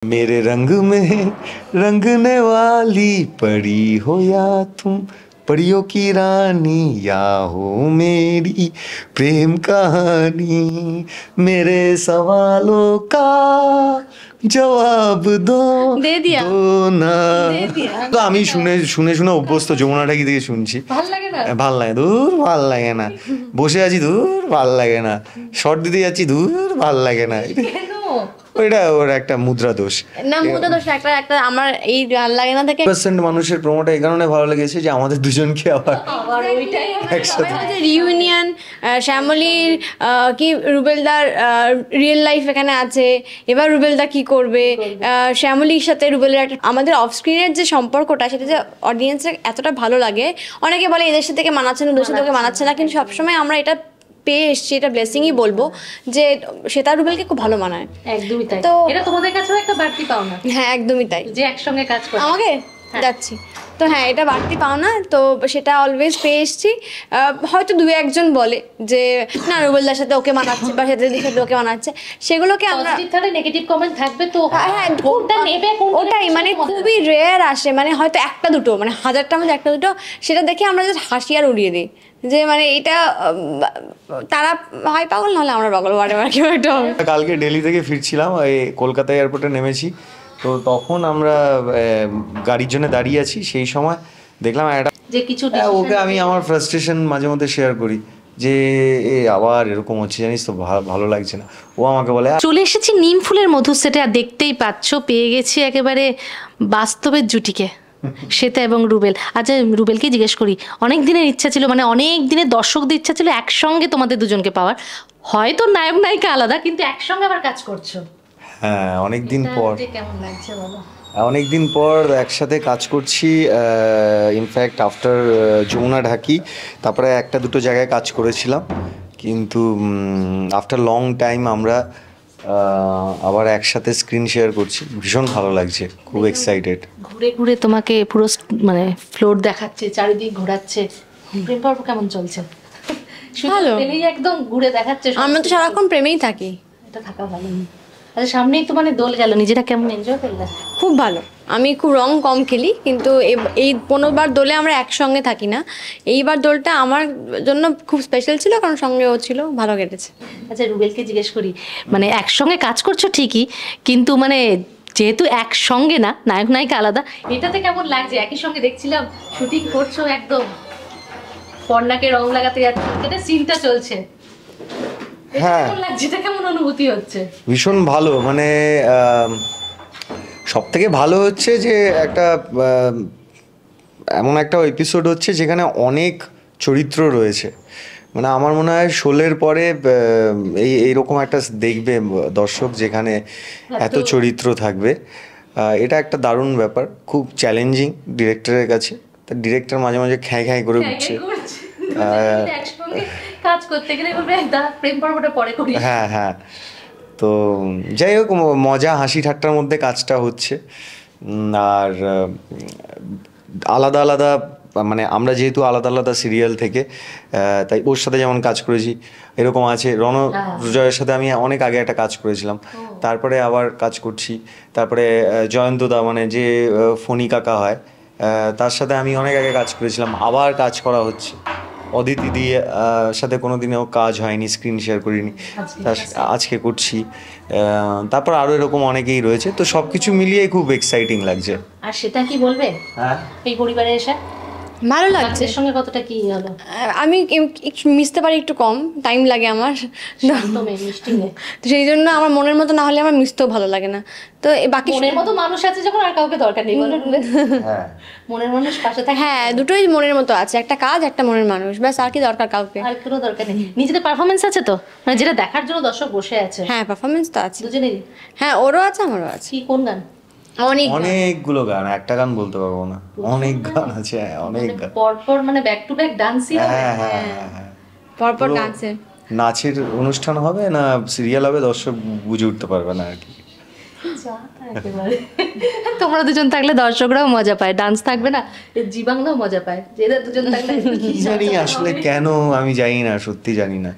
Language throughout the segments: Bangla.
मेरे रंग में रंगने वाली परी हो या तुम परियों की रानी या हो मेरी प्रेम कहानी मेरे सवालों का জবাব দো দে দিয়া দো না দে দিয়া তো আমি শুনে শুনে শুনে অভ্যস্ত যমুনাটা কি থেকে শুনছি ভাল লাগে না ভাল লাগে দূর ভাল লাগে না বসে আছি দূর ভাল লাগে না শর্ট দিতে যাচ্ছি দূর ভাল লাগে না কেন ওইটা ওর একটা মুদ্রা দোষ না মুদ্রা দোষ একটা একটা আমার এই ভাল লাগে না থেকে পার্সেন্ট মানুষের প্রোমোটা এই কারণে ভালো লেগেছে যে আমাদের দুজনকে আবার ওইটাই একসাথে রিউনিয়ন শ্যামলীর কি রুবেলদার রিয়েল লাইফ এখানে আছে এবার রুবেলদা কি করবে শ্যামলীর সাথে রুবেলের একটা আমাদের অফ স্ক্রিনের যে সম্পর্কটা সেটা যে অডিয়েন্সের এতটা ভালো লাগে অনেকে বলে এদের সাথে থেকে মানাচ্ছে না ওদের সাথে থেকে মানাচ্ছে না কিন্তু সবসময় আমরা এটা পেয়ে এসছি এটা ব্লেসিংই বলবো যে সেটা রুবেলকে খুব ভালো মানায় একদমই তাই তো এটা তোমাদের কাছেও একটা বাড়তি পাওনা হ্যাঁ একদমই তাই যে একসঙ্গে কাজ করে আমাকে যাচ্ছি তো হ্যাঁ এটা বাড়তি পাও না তো সেটা অলওয়েজ পেয়ে এসছি হয়তো দু একজন বলে যে না রুবেলদার সাথে ওকে মানাচ্ছে বা সাথে ওকে মানাচ্ছে সেগুলোকে আমরা পজিটিভ থাকলে নেগেটিভ কমেন্ট থাকবে তো হ্যাঁ কোনটা নেবে কোনটা ওটাই মানে খুবই রেয়ার আসে মানে হয়তো একটা দুটো মানে হাজারটার মধ্যে একটা দুটো সেটা দেখে আমরা জাস্ট হাসি আর উড়িয়ে দিই যে মানে এটা তারা হয় পাগল নাহলে আমরা পাগল ওয়াটেভার কেউ একটা হবে কালকে দিল্লি থেকে ফিরছিলাম এই কলকাতা এয়ারপোর্টে নেমেছি তো তখন আমরা গাড়ির জন্য দাঁড়িয়ে আছি সেই সময় দেখলাম একটা যে কিছু ওকে আমি আমার ফ্রাস্ট্রেশন মাঝে মধ্যে শেয়ার করি যে এ আবার এরকম হচ্ছে জানিস তো ভালো লাগছে না ও আমাকে বলে চলে এসেছি নিম ফুলের মধুর সেটে আর দেখতেই পাচ্ছ পেয়ে গেছি একেবারে বাস্তবের জুটিকে শ্বেতা এবং রুবেল আচ্ছা রুবেলকে জিজ্ঞেস করি অনেক দিনের ইচ্ছা ছিল মানে অনেক দিনের দর্শকদের ইচ্ছা ছিল একসঙ্গে তোমাদের দুজনকে পাওয়ার হয়তো নায়ক নায়িকা আলাদা কিন্তু একসঙ্গে আবার কাজ করছো হ্যাঁ অনেকদিন পর কেমন লাগছে বলো অনেকদিন পর একসাথে কাজ করছি ইনফ্যাক্ট আফটার যমুনা ঢাকি তারপরে একটা দুটো জায়গায় কাজ করেছিলাম কিন্তু আফটার লং টাইম আমরা আবার একসাথে স্ক্রিন শেয়ার করছি ভীষণ ভালো লাগছে খুব এক্সাইটেড ঘুরে ঘুরে তোমাকে পুরো মানে ফ্লোর দেখাচ্ছে চারিদিক ঘোরাচ্ছে প্রেম পর্ব কেমন চলছে ভালো একদম ঘুরে দেখাচ্ছে আমরা তো সারাক্ষণ প্রেমেই থাকি এটা থাকা ভালো আচ্ছা সামনেই তো মানে দোল গেল নিজেরা কেমন এনজয় করলে খুব ভালো আমি খুব রং কম খেলি কিন্তু এই 15 বার দোলে আমরা একসঙ্গে থাকি না এইবার দোলটা আমার জন্য খুব স্পেশাল ছিল কারণ সঙ্গে ও ছিল ভালো কেটেছে আচ্ছা রুবেলকে জিজ্ঞেস করি মানে একসঙ্গে কাজ করছো ঠিকই কিন্তু মানে যেহেতু একসঙ্গে না নায়ক নায়িকা আলাদা এটাতে কেমন লাগছে একই সঙ্গে দেখছিলাম শুটিং করছো একদম পর্ণাকে রং লাগাতে যাচ্ছে এটা সিনটা চলছে হ্যাঁ যেটা কেমন অনুভূতি হচ্ছে ভীষণ ভালো মানে সব থেকে ভালো হচ্ছে যে একটা এমন একটা এপিসোড হচ্ছে যেখানে অনেক চরিত্র রয়েছে মানে আমার মনে হয় 16-এর পরে এইরকম একটা দেখবে দর্শক যেখানে এত চরিত্র থাকবে এটা একটা দারুণ ব্যাপার খুব চ্যালেঞ্জিং ডিরেক্টরের কাছে তা ডিরেক্টর মাঝে মাঝে খ্যাঁ খ্যাঁ করে উঠছে কাজ করতে গেলে বলবে প্রেম পর্বটা পরে করি হ্যাঁ হ্যাঁ তো যাই হোক মজা হাসি ঠাট্টার মধ্যে কাজটা হচ্ছে আর আলাদা আলাদা মানে আমরা যেহেতু আলাদা আলাদা সিরিয়াল থেকে তাই ওর সাথে যেমন কাজ করেছি এরকম আছে রণজয়ের সাথে আমি অনেক আগে একটা কাজ করেছিলাম তারপরে আবার কাজ করছি তারপরে জয়ন্তদা মানে যে ফণি কাকা হয় তার সাথে আমি অনেক আগে কাজ করেছিলাম আবার কাজ করা হচ্ছে অদিতি দিয়ে সাথে কোনোদিনও কাজ হয়নি স্ক্রিন শেয়ার করিনি আজকে করছি তারপর আরও এরকম অনেকেই রয়েছে তো সব কিছু মিলিয়ে খুব এক্সাইটিং লাগছে আর সেটা কি বলবে হ্যাঁ এই পরিবারে এসে ভালো লাগছে এর সঙ্গে কতটা কি হলো আমি একটু মিশতে পারি একটু কম টাইম লাগে আমার তো সেই জন্য আমার মনের মতো না হলে আমার মিশতেও ভালো লাগে না তো বাকি মনের মতো মানুষ আছে যখন আর কাউকে দরকার নেই বলো হ্যাঁ মনের মানুষ পাশে থাকে হ্যাঁ দুটোই মনের মতো আছে একটা কাজ একটা মনের মানুষ ব্যাস আর কি দরকার কাউকে আর কোনো দরকার নেই নিজেদের পারফরমেন্স আছে তো মানে যেটা দেখার জন্য দর্শক বসে আছে হ্যাঁ পারফরমেন্স তো আছে দুজনেরই হ্যাঁ ওরও আছে আমারও আছে কি কোন গান অনেকগুলো গান একটা গান বলতে পারবো না অনেক গান আছে অনেক গান পরপর মানে ব্যাক টু ব্যাক ডান্সই হ্যাঁ হ্যাঁ হ্যাঁ পরপর ডান্সে নাচের অনুষ্ঠান হবে না সিরিয়াল হবে দর্শক বুঝে উঠতে পারবে না আর কি তোমরা দুজন থাকলে দর্শকরাও মজা পায় ডান্স থাকবে না জি বাংলাও মজা পায় যে এরা দুজন থাকলে জানি আসলে কেন আমি জানি না সত্যি জানি না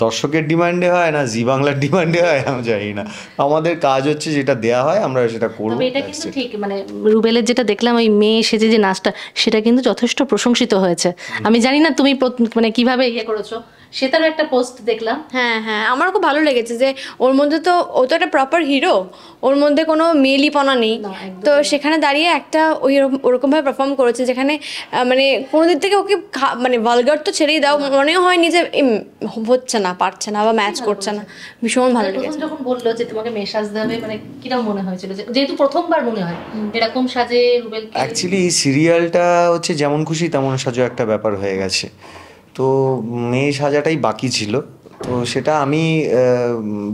দর্শকের ডিমান্ডে হয় না জি বাংলার ডিমান্ডে হয় আমি জানি না, আমাদের কাজ হচ্ছে যেটা দেয়া হয় আমরা সেটা করবো। তবে এটা কিন্তু ঠিক, মানে রুবেলের যেটা দেখলাম ওই মেয়ে সেজে যে নাচটা, সেটা কিন্তু যথেষ্ট প্রশংসিত হয়েছে। আমি জানি না তুমি মানে কিভাবে ইয়ে করেছো, সেটারও একটা পোস্ট দেখলাম। হ্যাঁ হ্যাঁ, আমার খুব ভালো লেগেছে যে ওর মধ্যে তো ও তো একটা প্রপার হিরো, ওর মধ্যে কোনো মেয়েলিপনা নেই। তো সেখানে দাঁড়িয়ে একটা ওরকমভাবে পারফর্ম করেছে যেখানে মানে কোনো দিক থেকে ওকে মানে ভালগার তো ছেড়েই দাও, মনেও হয়নি যে হচ্ছে না, পারছে না বা ম্যাচ করছে না। ভীষণ ভালো লেগেছে। যখন বললো যে তোমাকে মেয়ে সাজতে হবে, মানে কিরকম মনে হয়েছিল, যেহেতু প্রথমবার মনে হয় এরকম সাজে রুবেল? অ্যাকচুয়ালি এই সিরিয়ালটা হচ্ছে যেমন খুশি তেমন সাজো একটা ব্যাপার হয়ে গেছে, তো মেয়ে সাজাটাই বাকি ছিল। তো সেটা আমি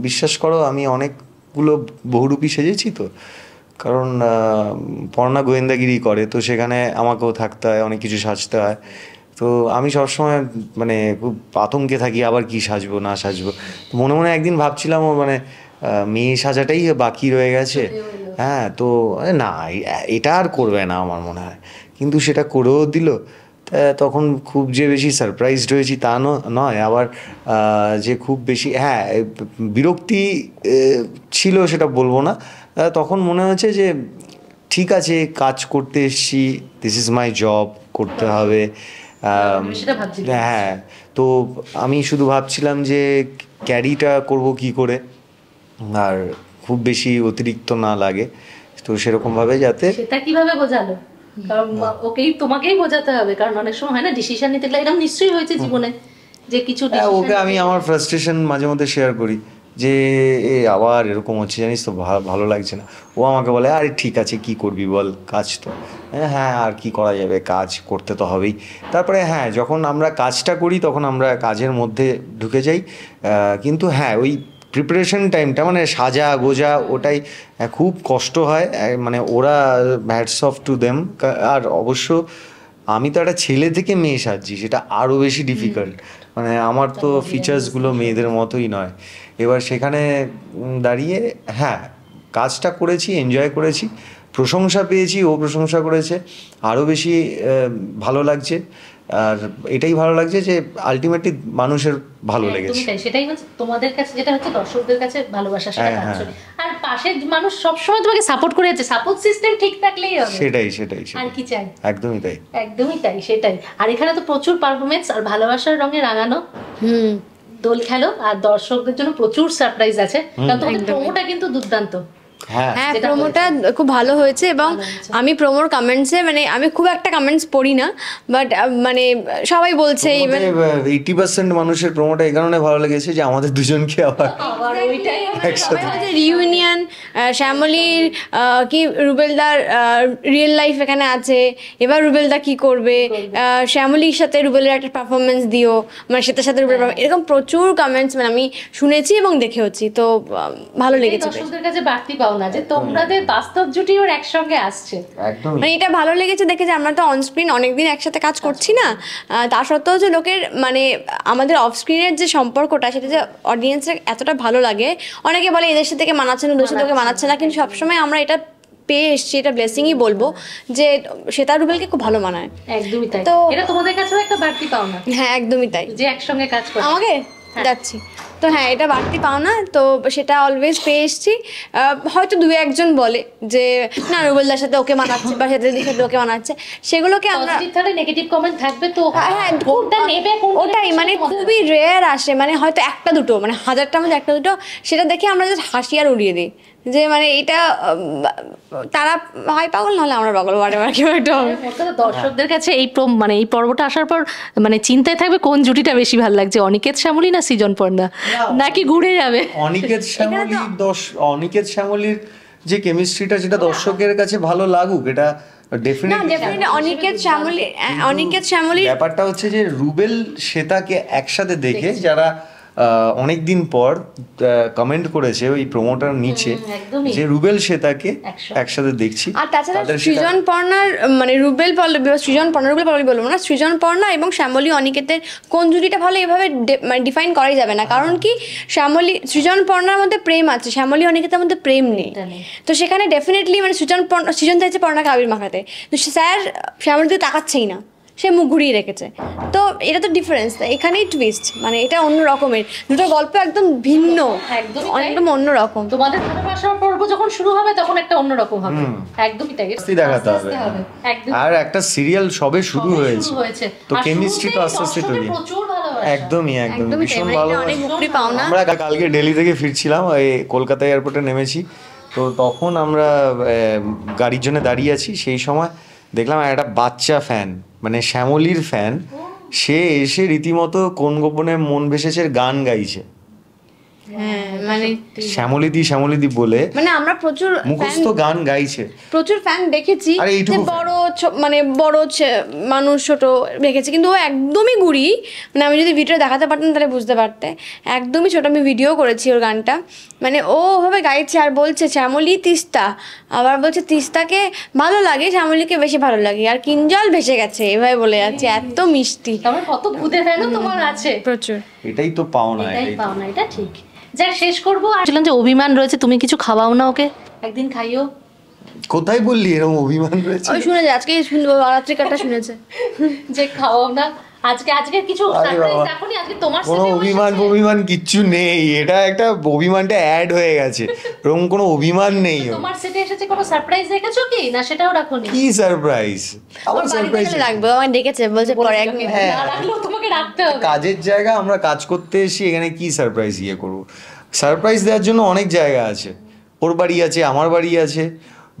বিশ্বাস করো আমি অনেকগুলো বহুরূপী সেজেছি, তো কারণ পর্ণা গোয়েন্দাগিরি করে, তো সেখানে আমাকেও থাকতে হয়, অনেক কিছু সাজতে হয়। তো আমি সবসময় মানে খুব আতঙ্কে থাকি আবার কি সাজবো না সাজবো। মনে মনে একদিন ভাবছিলাম ও মানে মেয়ে সাজাটাই বাকি রয়ে গেছে। হ্যাঁ, তো না এটা আর করবে না আমার মনে হয়, কিন্তু সেটা করেও দিল। তখন খুব যে বেশি সারপ্রাইজড হয়েছি তা নয়, আবার যে খুব বেশি হ্যাঁ বিরক্তি ছিল সেটা বলবো না। তখন মনে হচ্ছে যে ঠিক আছে কাজ করতে এসছি, দিস ইজ মাই জব, করতে হবে। হ্যাঁ, তো আমি শুধু ভাবছিলাম যে ক্যারিটা করব কি করে আর খুব বেশি অতিরিক্ত না লাগে, তো সেরকমভাবে যাতে। সেটা কিভাবে বোঝালো? কারণ ওকেই তোমাকেই বোঝাতে হবে, কারণ অনেক সময় হয় না ডিসিশন নিতে গেলে, এরকম নিশ্চয়ই হয়েছে জীবনে যে কিছু ওকে আমি আমার ফ্রাস্ট্রেশন মাঝে মধ্যে শেয়ার করি যে এ আবার এরকম হচ্ছে জানিস তো, ভালো লাগছে না। ও আমাকে বলে আরে ঠিক আছে কি করবি বল, কাজ তো। হ্যাঁ আর কি করা যাবে, কাজ করতে তো হবেই। তারপরে হ্যাঁ যখন আমরা কাজটা করি তখন আমরা কাজের মধ্যে ঢুকে যাই, কিন্তু হ্যাঁ ওই প্রিপারেশন টাইমটা মানে সাজা গোজা ওটাই খুব কষ্ট হয়, মানে ওরা হ্যাটস অফ টু দেম। আর অবশ্য আমি তো একটা ছেলে থেকে মেয়ে সাজছি, সেটা আরও বেশি ডিফিকাল্ট, মানে আমার তো ফিচার্সগুলো মেয়েদের মতোই নয়। এবার সেখানে দাঁড়িয়ে হ্যাঁ কাজটা করেছি, এনজয় করেছি, প্রশংসা পেয়েছি, ও প্রশংসা করেছে, আরও বেশি ভালো লাগছে। আর এটাই ভালো লাগছে যে আলটিমেটলি মানুষের ভালো লেগেছে, সেটাই হচ্ছে তোমাদের কাছে, যেটা হচ্ছে দর্শকদের কাছে ভালোবাসা, সেটা পাচ্ছ। আর পাশের মানুষ সবসময় তোমাকে সাপোর্ট করে যাচ্ছে, সাপোর্ট সিস্টেম ঠিক থাকলেই হবে। সেটাই আর কি চাই, একদমই তাই, একদমই তাই, সেটাই। আর এখানে তো প্রচুর পারফরমেন্স আর ভালোবাসার রঙে রাঙানো দোল খেলো, আর দর্শকদের জন্য প্রচুর সারপ্রাইজ আছে, কারণ তোমাদের প্রোমোটা কিন্তু দুর্দান্ত। হ্যাঁ প্রোমোটা খুব ভালো হয়েছে, এবং আমি প্রোমোর কমেন্টসে মানে আমি খুব একটা কমেন্টস পড়ি না, বাট মানে সবাই বলছে 80% মানুষের প্রোমোটা এই কারণে ভালো লেগেছে যে আমাদের দুজনকে আবার রিউনিয়ন, শ্যামলীর কি রুবেলদার রিয়েল লাইফ এখানে আছে, এবার রুবেলদা কি করবে, শ্যামলীর সাথে রুবেলের একটা পারফরমেন্স দিও, মানে সেটার সাথে রুবেল, এরকম প্রচুর কমেন্টস মানে আমি শুনেছি এবং দেখেওছি, তো ভালো লেগেছে। দর্শকদের কাছে বাড়তি পাও না যে তোমাদের বাস্তব জুটি ওর একসঙ্গে আসছে, মানে এটা ভালো লেগেছে দেখে যে আমরা তো অনস্ক্রিন অনেকদিন একসাথে কাজ করছি না, তা সত্ত্বেও যে লোকের মানে আমাদের অফ স্ক্রিনের যে সম্পর্কটা সেটা যে অডিয়েন্সের এতটা ভালো লাগে। অনেকে বলে এদের সাথে মানাচ্ছে না, ওদের সাথে মানাচ্ছে না, কিন্তু সবসময় আমরা এটা পেয়ে এসছি, এটা ব্লেসিংই বলবো যে শ্বেতা রুবেলকে খুব ভালো মানায়। একদমই তাই, তো এটা তোমাদের কাছেও একটা বাড়তি পাও না। হ্যাঁ একদমই তাই, যে একসঙ্গে কাজ করে আমাকে যাচ্ছি, তো হ্যাঁ এটা বাড়তি পাওনা, তো সেটা অলওয়েজ পেয়ে এসছি। হয়তো দু একজন বলে যে না রুবেলদার সাথে ওকে মানাচ্ছে বা শ্বেতাদির সাথে ওকে মানাচ্ছে, সেগুলোকে আমরা নেগেটিভ কমেন্ট থাকবে, তো হ্যাঁ ওটাই মানে খুবই রেয়ার আসে, মানে হয়তো একটা দুটো, মানে 1000টার মধ্যে একটা দুটো, সেটা দেখে আমরা জাস্ট হাসি আর উড়িয়ে দিই যে মানে এটা তারা হয় পাগল, নাহলে আমরা পাগল, কেউ একটা হবে। দর্শকদের কাছে এই মানে এই পর্বটা আসার পর মানে চিন্তায় থাকবে কোন জুটিটা বেশি ভালো লাগছে, অনিকেত শ্যামলী না সৃজন পর্ণা, নাকি ঘুরে যাবে? অনিকেত শ্যামলীর যে কেমিস্ট্রিটা যেটা দর্শকের কাছে ভালো লাগুক, এটা ডেফিনেটলি অনিকেত শ্যামলী। ব্যাপারটা হচ্ছে যে রুবেল শ্বেতাকে একসাথে দেখে যারা অনেকদিন পর কমেন্ট করেছে ওই প্রমোটার নিচে যে রুবেল শ্বেতাকে একসাথে দেখছি। আর তাছাড়া সৃজন পর্ণার মানে রুবেল পল্লবী বা সৃজন পর্ণা, রুবেল পল্লবী বলবো না, সৃজন পর্ণা এবং শ্যামলী অনিকেতের কোন জুটিটা ভালো এভাবে মানে ডিফাইন করাই যাবে না, কারণ কি সৃজন পর্ণার মধ্যে প্রেম আছে, শ্যামলী অনিকেতের মধ্যে প্রেম নেই, তো সেখানে ডেফিনেটলি মানে সৃজন চাইছে পর্ণাকে আবির মাখাতে, তো স্যার শ্যামলীর দিকে তাকাচ্ছেই না, সে মুখ ঘুরিয়ে রেখেছে। তো এটা তো ডিফারেন্স, এখানেই টুইস্ট, মানে এটা অন্য রকমের, দুটো গল্প একদম ভিন্ন, একদমই তাই। একদম অন্য রকম। তোমাদের ভালোবাসার পর্ব যখন শুরু হবে তখন একটা অন্যরকম হবে, একদমই তাই। আস্তে দেখাতে আস্তে হবে। একদম আর একটা সিরিয়াল সবে শুরু হয়েছে, তো আর কেমিস্ট্রি তো শুরুতেই আস্তে আস্তে দর্শকের তৈরি। প্রচুর ভালোবাসা। একদমই একদমই ভীষণ তাই, ভালো। এটা অনেক উপরি পাওনা। আমরা কালকে দিল্লি থেকে ফিরছিলাম, এই কলকাতা এয়ারপোর্টে নেমেছি, তো তখন আমরা গাড়ির জন্য দাঁড়িয়ে আছি, সেই সময় দেখলাম একটা বাচ্চা ফ্যান, মানে শ্যামলীর ফ্যান, সে এসে রীতিমতো কোন গোপনে মন ভেসেছে গান গাইছে, হ্যাঁ মানে শ্যামলীদি বলে, মানে আমরা প্রচুর মুখস্থ গান গাইছে। প্রচুর ফ্যান দেখেছি, আরে যে এইটুকু বড় মানে বড় মানুষ ছোট দেখেছি, কিন্তু ও একদমই গুড়ি, মানে আমি যদি ভিডিও দেখাতে পারতাম তাহলে বুঝতে পারতে, একদমই ছোট। আমি ভিডিও করেছি ওর গানটা, মানে ও ওভাবে গাইছে আর বলছে শ্যামলী তিস্তা, আবার বলছে তিস্তাকে ভালো লাগে, শ্যামলীকে বেশি ভালো লাগে, আর কিঞ্জল ভেসে গেছে, এভাবে বলে যাচ্ছে, এত মিষ্টি। তারপরে কত ভূতে ফ্যানও তোমার আছে। প্রচুর। এটাই তো পাওনা, এটাই এটাই তো। পাওনা, এটা ঠিক। যা শেষ করবো, আর বলছিলাম যে অভিমান রয়েছে, তুমি কিছু খাওয়াও না ওকে, একদিন খাইও। কোথায় বললি এরকম অভিমান রয়েছে? ওই শুনেছে, আজকে শুনবো, রাত্রিকারটা শুনেছে যে খাওয়াও না, আজকে কিছু আরে সারপ্রাইজ বাবা, রাখোনি, আজকে তোমার কোনো সাথে অভিমান কিচ্ছু নেই, এটা একটা অভিমানটা অ্যাড হয়ে গেছে, এরকম কোনো অভিমান নেই। তোমার সেটে এসেছে, কোনো সারপ্রাইজ রেখেছো কি না সেটাও রাখোনি? কি সারপ্রাইজ? আমার বাড়িতে সারপ্রাইজ গেলে রাখবে, আমার ডেকেছে, বলছে পরে একদিন। হ্যাঁ। না রাখলেও তোমাকে রাখতে হবে। কাজের জায়গা, আমরা কাজ করতে এসে এখানে কি সারপ্রাইজ করবো? সারপ্রাইজ দেওয়ার জন্য অনেক জায়গা আছে, ওর বাড়ি আছে, আমার বাড়ি আছে,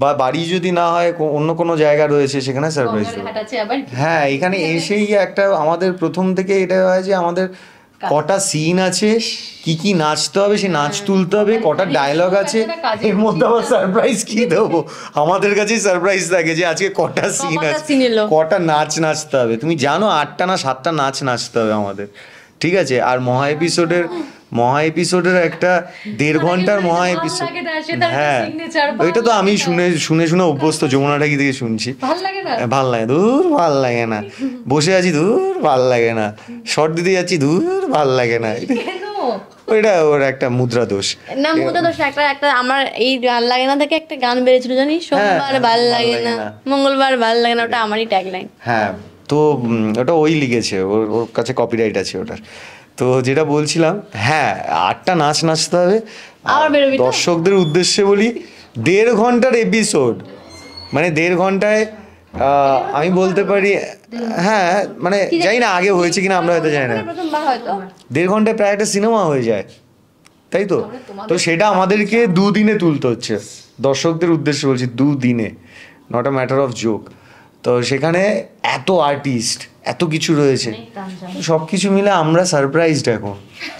বা বাড়ি যদি না হয় অন্য কোনো জায়গা রয়েছে, সেখানে সারপ্রাইজ গঙ্গার দেবো। ঘাট আছে আবার কি? হ্যাঁ, এখানে এসেই একটা আমাদের প্রথম থেকে এটা হয় যে আমাদের কটা সিন আছে, কি কি নাচতে হবে, সে নাচ তুলতে হবে, কটা ডায়লগ আছে, এর মধ্যে আবার সারপ্রাইজ কি দেবো? আমাদের কাছেই সারপ্রাইজ থাকে যে আজকে কটা সিন কটা আছে, scene এলো। কটা নাচতে হবে। তুমি জানো 8টা না 7টা নাচতে হবে আমাদের, ঠিক আছে? আর মহা এপিসোডের একটা 1.5 ঘন্টার মহা এপিসোড। লাগে না, সেটা একটা হ্যাঁ, signature, ওইটা তো আমি ভালো শুনে অভ্যস্ত, যমুনাটাকি থেকে শুনছি। ভাল লাগে না? ভাল লাগে, দূর ভাল লাগে না, বসে আছি দূর ভাল লাগে না, শর্ট দিতে যাচ্ছি দূর ভাল লাগে না, কেন? ওইটা ওর একটা মুদ্রা দোষ। না মুদ্রা দোষ, একটা আমার এই ভাল লাগে না থেকে একটা গান বেরিয়েছিল জানিস, সোমবার ভাল লাগে না, মঙ্গলবার ভাল লাগে না, ওটা আমারই ট্যাগলাইন। হ্যাঁ, তো ওটা ওই লিখেছে, ওর কাছে কপিরাইট আছে ওটার। তো যেটা বলছিলাম, হ্যাঁ 8টা নাচতে হবে। আবার বেরোবি তো? দর্শকদের উদ্দেশ্যে বলি, 1.5 ঘন্টার এপিসোড, মানে 1.5 ঘন্টায় আমি বলতে পারি, হ্যাঁ মানে জানি না আগে হয়েছে কিনা, আমরা হয়তো জানি না, প্রথমবার হয়তো 1.5 ঘন্টায় প্রায় একটা সিনেমা হয়ে যায়, তাই তো? তো সেটা আমাদেরকে 2 দিনে তুলতে হচ্ছে, দর্শকদের উদ্দেশ্যে বলছি, 2 দিনে, not a matter of joke. তো সেখানে এত আর্টিস্ট, এত কিছু রয়েছে, সব কিছু মিলে আমরা সারপ্রাইজড এখন।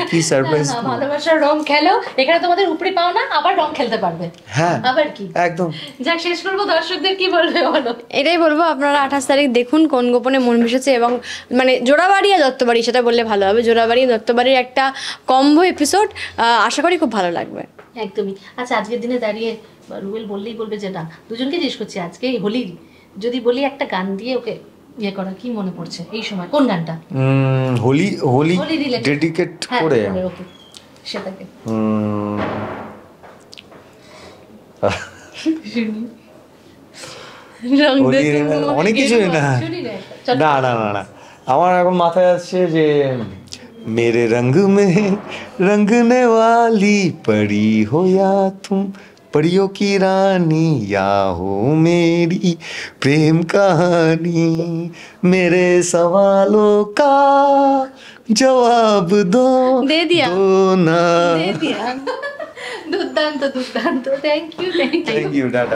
কি সারপ্রাইজ? ভালোবাসার রং খেলো, এখানে তোমাদের উপরি পাও না, আবার রং খেলতে পারবে। হ্যাঁ, আবার কি, একদম। যা শেষ করবো, দর্শকদের কি বলবে বলো? এটাই বলবো, আপনারা 28 তারিখ দেখুন কোন গোপনে মন ভেসেছে, এবং মানে জোড়াবাড়ি আর দত্তবাড়ি, সেটা বললে ভালো হবে, জোড়াবাড়ি দত্তবাড়ির একটা কম্বো এপিসোড, আশা করি খুব ভালো লাগবে। একদমই। আচ্ছা, আজকের দিনে দাঁড়িয়ে রুবেল বললেই বলবে যে না, দুজনকে জিজ্ঞেস করছি, আজকে হোলির যদি বলি একটা গান দিয়ে ওকে ইয়ে করা, কি মনে পড়ছে এই সময়, কোন গানটা? হোলি related। ডেডিকেট হ্যাঁ, করে ওকে সেটাকে রং দে হোলির অনেক কিছু না, শুনি রে, না না না না, আমার এখন মাথায় আসছে যে मेरे रंग में रंगने वाली परी हो या तुम परियों की रानी, या हो मेरी प्रेम कहानी, मेरे सवालों का जवाब दो दे दिया। दो ना। দুর্দান্ত, thank you. Thank you, Tata.